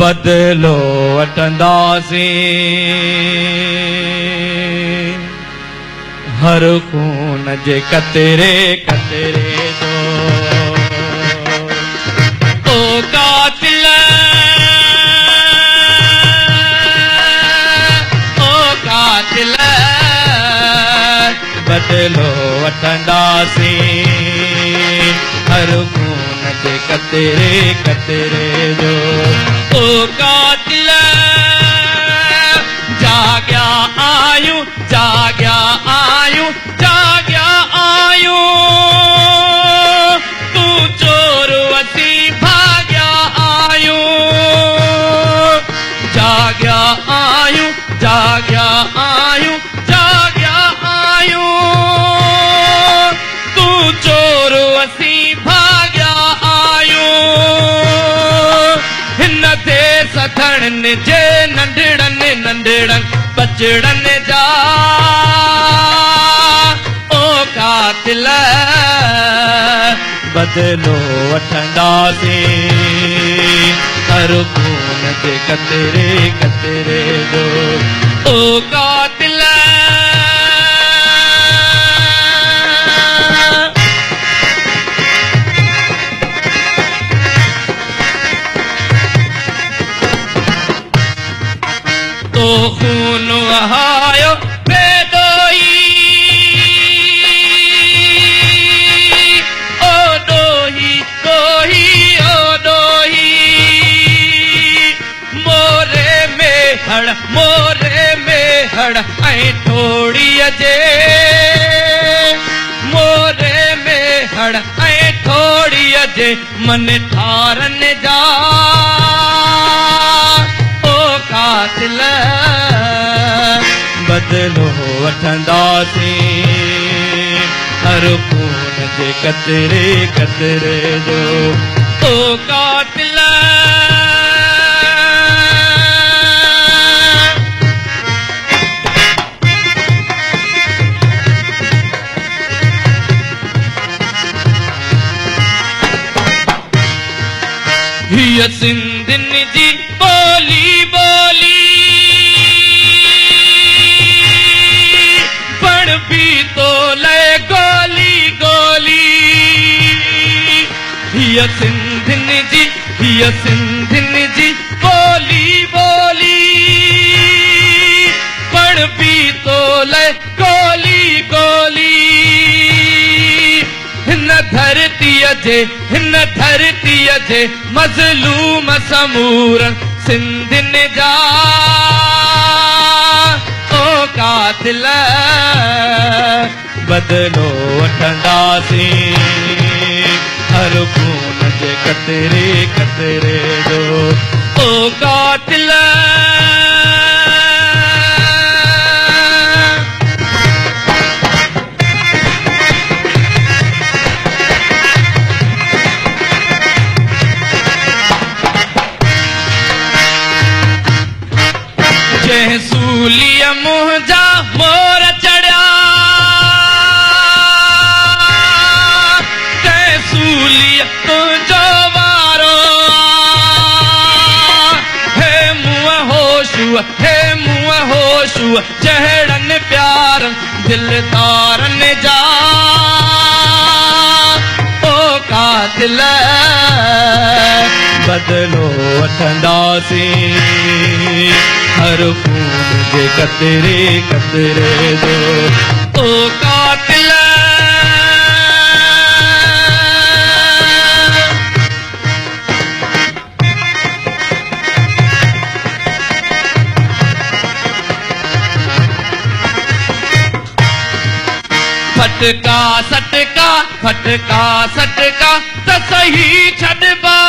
बदलो वठंदासीं हर खून जे कतरे कतरे जो। ओ कातिल बदलो वठंदासीं हर खून जे कतरे कतरे जो। ओ कातिल जाग्या आयूं जाग्या आयूं जाग्या आयूं तू चोर वसी भाग्या आयूं जाग्या आयूं जाग्या आयूं जाग्या आयूं तू चोर वसी भाग्या आयूं हिन ते सथड़न जे नंढड़न नंढड़न बचड़न जा। ओ कातिल बदलो वठंदासीं हर खून जे कतरे कतरे जो। ओ कातिल तो खून वहायो बेदोई ओ दोही दोही ओ दोही मोरे में हड़ ऐं थोड़ी जे मोरे में हड़ ऐं थोड़ी जे मन ठारन जा। कातिल बदलो वठंदासीं हर खून जे कतरे कतरे जो। ओ कातिल हीअ सिंधियुनि जी बोली बोली पण भी तो लय गोली गोली। हीअ सिंधियुनि जी बोली बोली पण भी तो लय गोली गोली। हिन धरतीअ जे मज़लूम समूरन सिंधियुनि जा। ओ कातिल बदलो वठंदासीं हर खून जे कतरे कतरे जो। ओ कातिल जंहिं सूलीअ मुंहिंजा मोर चढ़िया तंहिं सूलीअ तुंहिंजो वारो हे मुंहुं होशू चढ़नि प्यारनि दिलदारनि जा। ओ कातिल बदलो वठंदासीं हर खून जे कतरे कतरे जो। ओ कातिल फटका सटका फटका सटका त सही छॾबा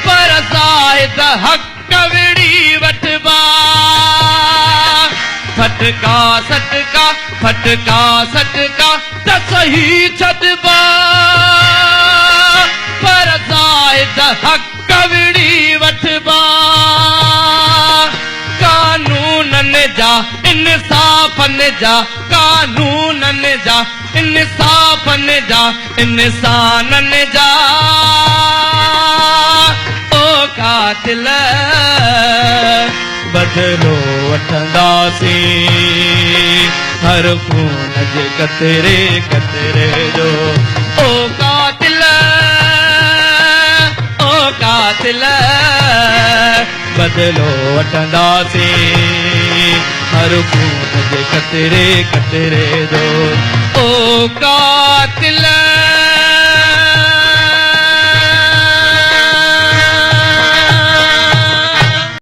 पर ज़ाहिद हक़ विड़ी वठबा। फटका सटका त सही छॾबा पर ज़ाहिद हक़ विड़ी वठबा। कानूनन जा इंसाफ़न जा कानूनन जा इंसाफ़न जा इंसानन जा। ओ कातिल बदलो वठंदासीं हर खून जे कतरे कतरे जो ओ कातिल बदलो वठंदासीं हर खून जे कतरे कतरे जो ओ कातिल